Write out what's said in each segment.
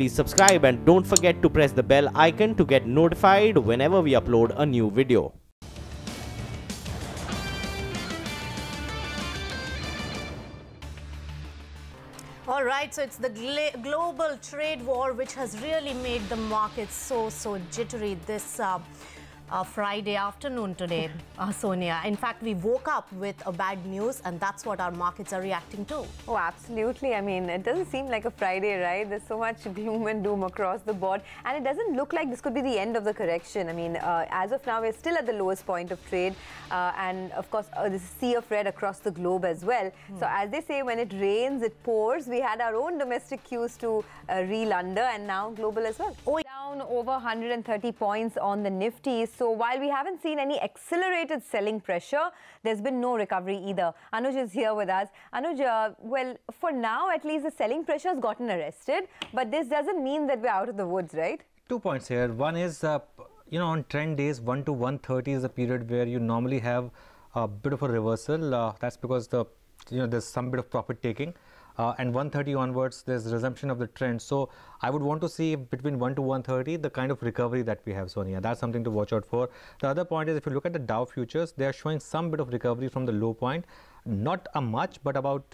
please subscribe and don't forget to press the bell icon to get notified whenever we upload a new video. All right, so it's the global trade war which has really made the markets so jittery this Friday afternoon today, Sonia. In fact, we woke up with a bad news, and that's what our markets are reacting to. Oh, absolutely. I mean, it doesn't seem like a Friday, right? There's so much gloom and doom across the board, and it doesn't look like this could be the end of the correction. I mean, as of now, we're still at the lowest point of trade, and of course, this sea of red across the globe as well. So, as they say, when it rains, it pours. We had our own domestic cues to reel under, and now global as well. Oh, down over 130 points on the Nifty. So while we haven't seen any accelerated selling pressure, there's been no recovery either. Anuj is here with us. Anuj, well, for now, at least the selling pressure has gotten arrested, but this doesn't mean that we're out of the woods, right? 2 points here. One is, on trend days, 1 to 130 is the period where you normally have a bit of a reversal. That's because there's some bit of profit taking. And 130 onwards, there's resumption of the trend. So I would want to see between 1 to 130 the kind of recovery that we have, Sonia. That's something to watch out for. The other point is, if you look at the Dow futures, they are showing some bit of recovery from the low point. Not a much, but about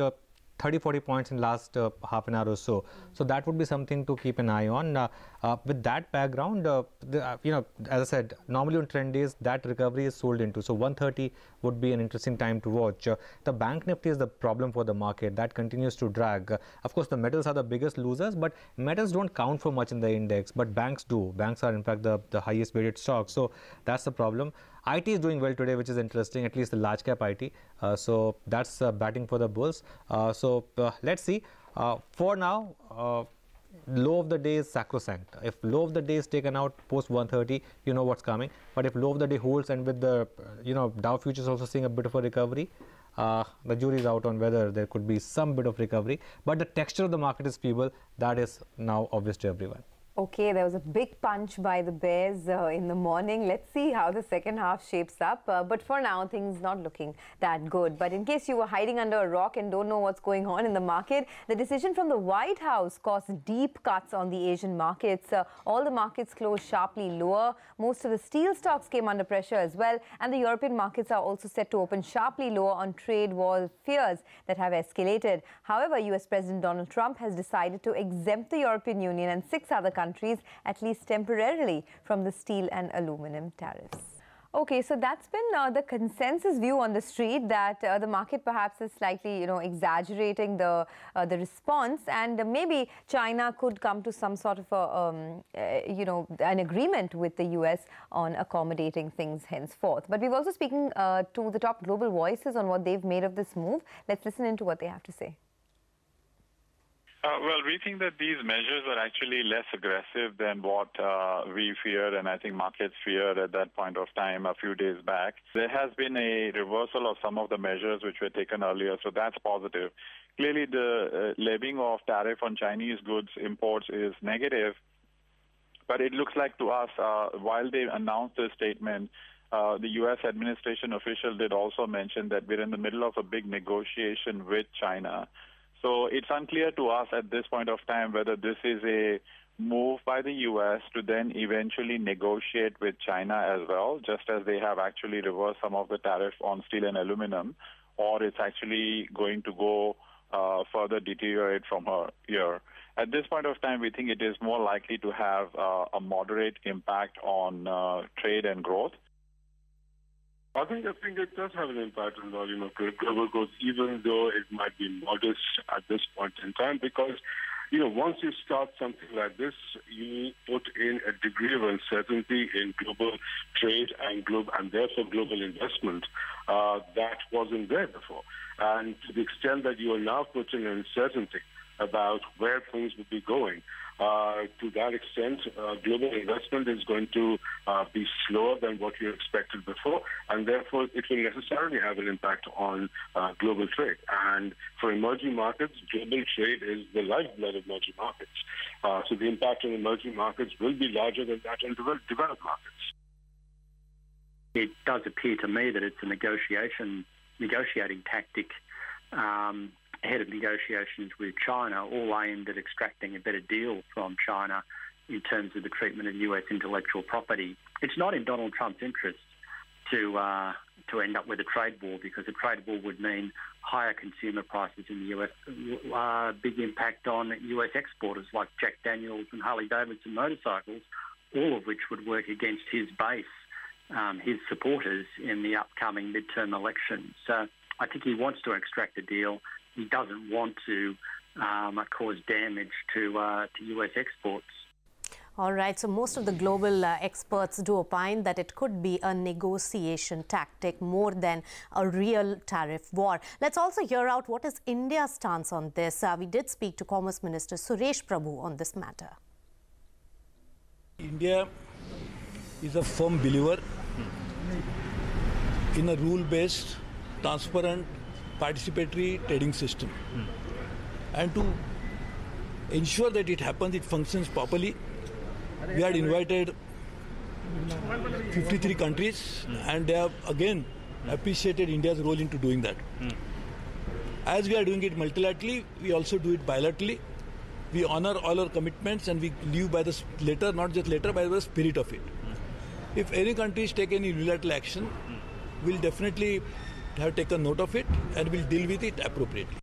30-40 points in last half an hour or so. So that would be something to keep an eye on. With that background, as I said, normally on trend days, that recovery is sold into. So 130 would be an interesting time to watch. The bank Nifty is the problem for the market. That continues to drag. Of course, the metals are the biggest losers, but metals don't count for much in the index, but banks do. Banks are, in fact, the highest weighted stock. So that's the problem. IT is doing well today, which is interesting, at least the large cap IT. So that's batting for the bulls. Let's see. For now, low of the day is sacrosanct. If low of the day is taken out post 130, you know what's coming. But if low of the day holds, and with the Dow futures also seeing a bit of a recovery, the jury is out on whether there could be some bit of recovery. But the texture of the market is feeble. That is now obvious to everyone. Okay, there was a big punch by the bears in the morning. Let's see how the second half shapes up. But for now, things not looking that good. But in case you were hiding under a rock and don't know what's going on in the market, the decision from the White House caused deep cuts on the Asian markets. All the markets closed sharply lower. Most of the steel stocks came under pressure as well. And the European markets are also set to open sharply lower on trade war fears that have escalated. However, US President Donald Trump has decided to exempt the European Union and 6 other countries, at least temporarily, from the steel and aluminum tariffs. Okay, so that's been the consensus view on the street, that the market perhaps is slightly, exaggerating the response, and maybe China could come to some sort of an agreement with the US on accommodating things henceforth. But we've also spoken to the top global voices on what they've made of this move. Let's listen into what they have to say. Well, we think that these measures are actually less aggressive than what we feared, and I think markets feared at that point of time a few days back. There has been a reversal of some of the measures which were taken earlier, so that's positive. Clearly, the levying of tariff on Chinese goods imports is negative, but it looks like to us, while they announced this statement, the U.S. administration official did also mention that we're in the middle of a big negotiation with China. So it's unclear to us at this point of time whether this is a move by the U.S. to then eventually negotiate with China as well, just as they have actually reversed some of the tariff on steel and aluminum, or it's actually going to go further deteriorate from here. At this point of time, we think it is more likely to have a moderate impact on trade and growth. I think it does have an impact on volume of global growth, even though it might be modest at this point in time, because, once you start something like this, you put in a degree of uncertainty in global trade and therefore global investment that wasn't there before. And to the extent that you are now putting uncertainty about where things will be going, to that extent, global investment is going to be slower than what you expected before, and therefore it will necessarily have an impact on global trade. And for emerging markets, global trade is the lifeblood of emerging markets. So the impact on emerging markets will be larger than that on developed markets. It does appear to me that it's a negotiating tactic ahead of negotiations with China, all aimed at extracting a better deal from China in terms of the treatment of US intellectual property. It's not in Donald Trump's interest to end up with a trade war, because a trade war would mean higher consumer prices in the US, big impact on US exporters like Jack Daniels and Harley-Davidson motorcycles, all of which would work against his base, his supporters in the upcoming midterm election. So I think he wants to extract a deal. He doesn't want to cause damage to US exports. All right, so most of the global experts do opine that it could be a negotiation tactic more than a real tariff war. Let's also hear out what is India's stance on this. We did speak to Commerce Minister Suresh Prabhu on this matter. India is a firm believer in a rule-based, transparent, participatory trading system. And to ensure that it happens, it functions properly, we had invited 53 countries, and they have again appreciated India's role into doing that. As we are doing it multilaterally, we also do it bilaterally. We honor all our commitments and we live by the letter, not just letter, by the spirit of it. If any countries take any unilateral action, we'll definitely have taken note of it and we'll deal with it appropriately.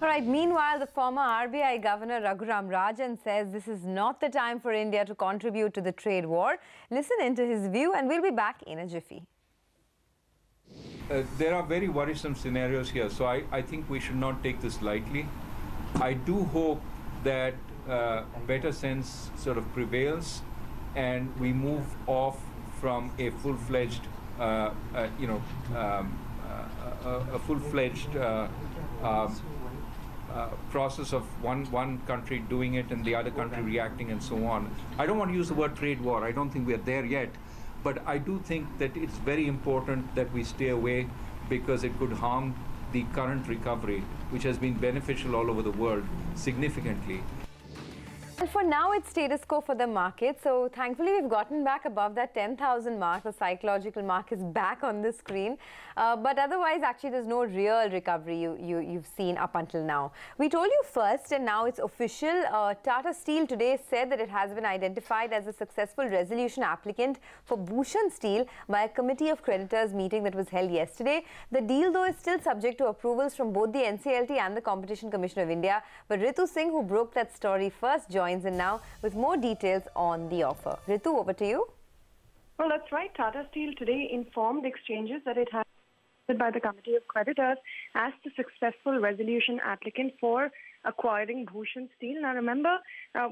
All right, meanwhile, the former RBI Governor Raghuram Rajan says this is not the time for India to contribute to the trade war. Listen into his view and we'll be back in a jiffy. There are very worrisome scenarios here, so I think we should not take this lightly. I do hope that better sense sort of prevails and we move off from a full-fledged, a full-fledged process of one country doing it and the other country reacting and so on. I don't want to use the word trade war. I don't think we're there yet. But I do think that it's very important that we stay away because it could harm the current recovery, which has been beneficial all over the world significantly. And for now, it's status quo for the market. So thankfully, we've gotten back above that 10,000 mark. The psychological mark is back on the screen. But otherwise, actually, there's no real recovery you've seen up until now. We told you first, and now it's official. Tata Steel today said that it has been identified as a successful resolution applicant for Bhushan Steel by a committee of creditors meeting that was held yesterday. The deal, though, is still subject to approvals from both the NCLT and the Competition Commission of India. But Ritu Singh, who broke that story first, joins in now with more details on the offer. Ritu, over to you. Well, that's right. Tata Steel today informed exchanges that it has been by the Committee of Creditors as the successful resolution applicant for acquiring Bhushan Steel. Now, remember,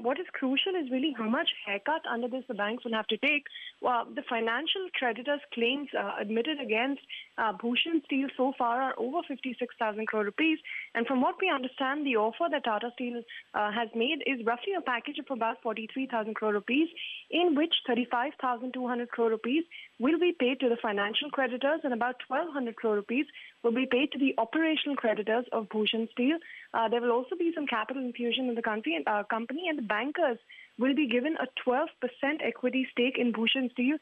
what is crucial is really how much haircut under this the banks will have to take. The financial creditors' claims admitted against Bhushan Steel so far are over 56,000 crore rupees. And from what we understand, the offer that Tata Steel has made is roughly a package of about 43,000 crore rupees, in which 35,200 crore rupees will be paid to the financial creditors and about 1,200 crore rupees will be paid to the operational creditors of Bhushan Steel. There will also be some capital infusion in the company, and the bankers will be given a 12% equity stake in Bhushan Steel,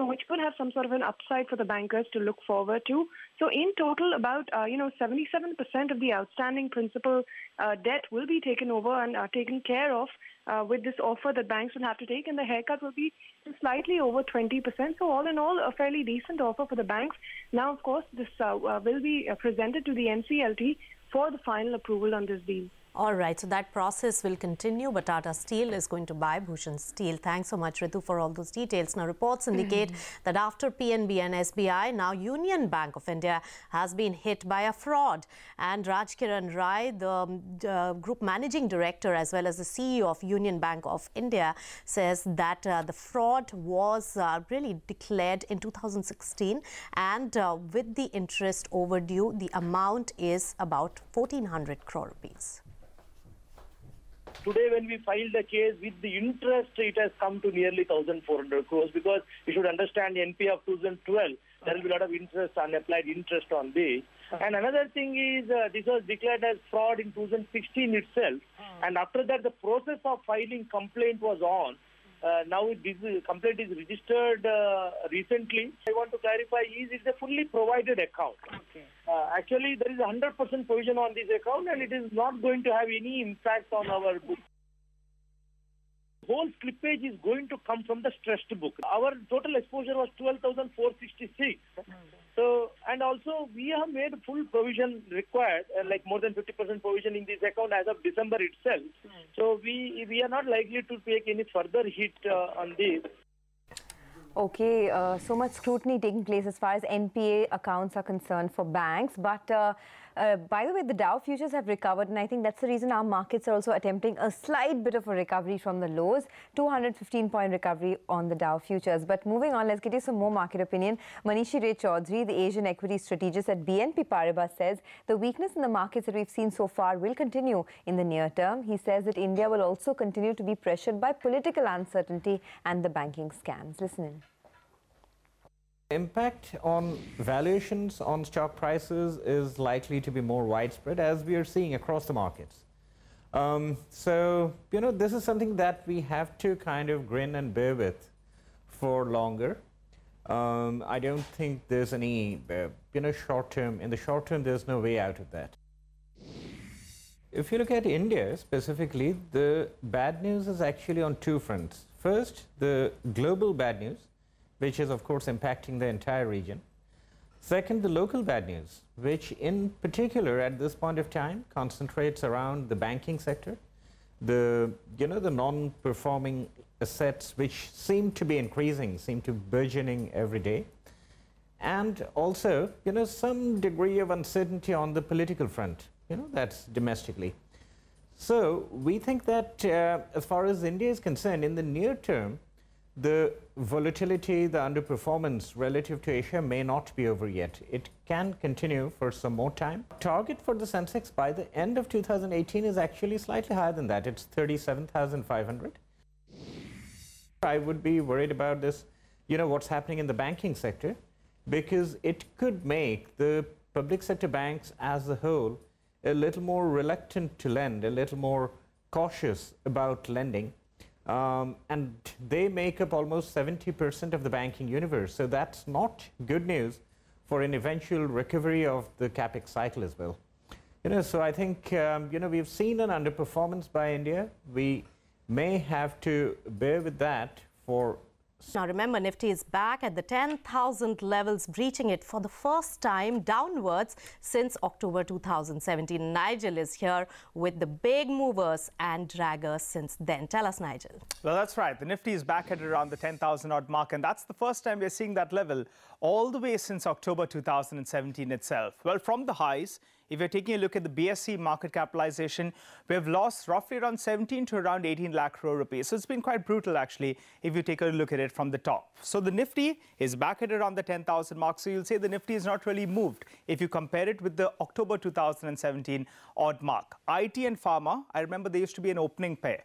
which could have some sort of an upside for the bankers to look forward to. So in total, about 77% of the outstanding principal debt will be taken over and taken care of with this offer that banks will have to take, and the haircut will be slightly over 20%. So all in all, a fairly decent offer for the banks. Now, of course, this will be presented to the NCLT for the final approval on this deal. All right, so that process will continue, but Tata Steel is going to buy Bhushan Steel. Thanks so much, Ritu, for all those details. Now, reports indicate that after PNB and SBI, now Union Bank of India has been hit by a fraud. And Rajkiran Rai, the group managing director as well as the CEO of Union Bank of India, says that the fraud was really declared in 2016, and with the interest overdue, the amount is about 1,400 crore rupees. Today, when we filed the case with the interest, it has come to nearly 1,400 crores, because you should understand the NPA of 2012, there will be a lot of interest, unapplied interest on this. And another thing is, this was declared as fraud in 2016 itself. And after that, the process of filing complaint was on. now this complaint is registered recently. I want to clarify, it's a fully provided account. Okay. Actually, there is 100% provision on this account, and it is not going to have any impact on our book. Whole slippage is going to come from the stressed book. Our total exposure was 12,466. So, and also we have made full provision required, like more than 50% provision in this account as of December itself. So we are not likely to take any further hit on this. Okay, so much scrutiny taking place as far as NPA accounts are concerned for banks. But by the way, the Dow futures have recovered, and I think that's the reason our markets are also attempting a slight bit of a recovery from the lows. 215-point recovery on the Dow futures. But moving on, let's get you some more market opinion. Manishi Ray Chaudhary, the Asian equity strategist at BNP Paribas, says the weakness in the markets that we've seen so far will continue in the near term. He says that India will also continue to be pressured by political uncertainty and the banking scams. Listen in. Impact on valuations on stock prices is likely to be more widespread, as we are seeing across the markets. So, this is something that we have to kind of grin and bear with for longer. I don't think there's any, in the short term, there's no way out of that. If you look at India specifically, the bad news is actually on two fronts. First, the global bad news, which is of course impacting the entire region. Second, the local bad news, which in particular at this point of time concentrates around the banking sector, the non-performing assets which seem to be increasing, seem to be burgeoning every day, and also some degree of uncertainty on the political front, that's domestically. So we think that as far as India is concerned, in the near term, the volatility, the underperformance relative to Asia may not be over yet. It can continue for some more time. Target for the Sensex by the end of 2018 is actually slightly higher than that. It's 37,500. I would be worried about this, what's happening in the banking sector, because it could make the public sector banks as a whole a little more reluctant to lend, a little more cautious about lending. And they make up almost 70% of the banking universe. So that's not good news for an eventual recovery of the capex cycle as well. So I think, we've seen an underperformance by India. We may have to bear with that for... Now remember, Nifty is back at the 10,000 levels, breaching it for the first time downwards since October 2017. Nigel is here with the big movers and draggers since then. Tell us, Nigel. Well, that's right. The Nifty is back at around the 10,000 odd mark, and that's the first time we're seeing that level all the way since October 2017 itself. Well, from the highs, if you're taking a look at the BSE market capitalization, we have lost roughly around 17 to around 18 lakh crore rupees. So it's been quite brutal, actually, if you take a look at it from the top. So the Nifty is back at around the 10,000 mark. So you'll say the Nifty is not really moved if you compare it with the October 2017 odd mark. IT and Pharma, I remember they used to be an opening pair.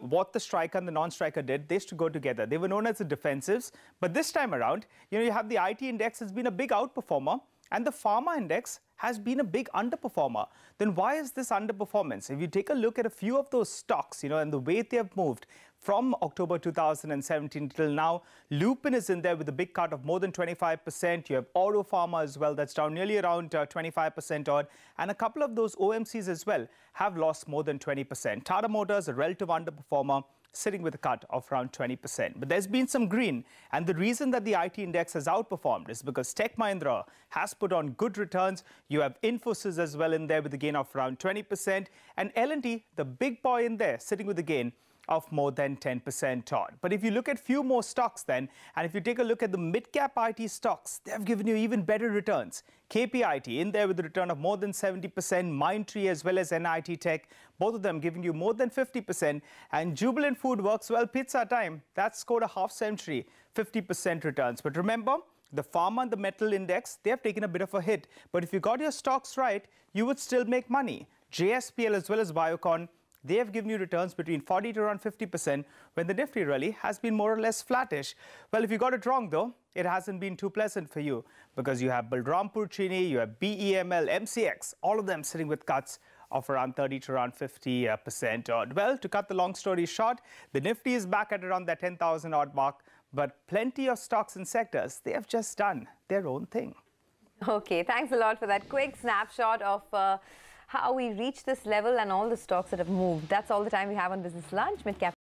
What the striker and the non-striker did, they used to go together. They were known as the defensives. But this time around, you have the IT index has been a big outperformer, and the Pharma index has been a big underperformer. Then why is this underperformance? If you take a look at a few of those stocks, and the way they have moved from October 2017 till now, Lupin is in there with a big cut of more than 25%. You have Auto Pharma as well, that's down nearly around 25% odd. And a couple of those OMCs as well have lost more than 20%. Tata Motors, a relative underperformer, sitting with a cut of around 20%. But there's been some green, and the reason that the IT index has outperformed is because Tech Mahindra has put on good returns. You have Infosys as well in there with a gain of around 20%, and L&T, the big boy in there, sitting with a gain of more than 10% odd. But if you look at few more stocks then, and if you take a look at the mid-cap IT stocks, they've given you even better returns. KPIT in there with a return of more than 70%, Mindtree as well as NIT Tech, both of them giving you more than 50%. And Jubilant Foodworks, well, pizza time, that's scored a half century, 50% returns. But remember, the pharma and the metal index, they have taken a bit of a hit. But if you got your stocks right, you would still make money. JSPL as well as Biocon, they have given you returns between 40 to around 50% when the Nifty really has been more or less flattish. Well, if you got it wrong, though, it hasn't been too pleasant for you because you have Balrampur Chini, you have BEML, MCX, all of them sitting with cuts of around 30 to around 50% odd. Well, to cut the long story short, the Nifty is back at around that 10,000 odd mark, but plenty of stocks and sectors, they have just done their own thing. Okay, thanks a lot for that quick snapshot of how we reached this level and all the stocks that have moved. That's all the time we have on Business Lunch. Mid-cap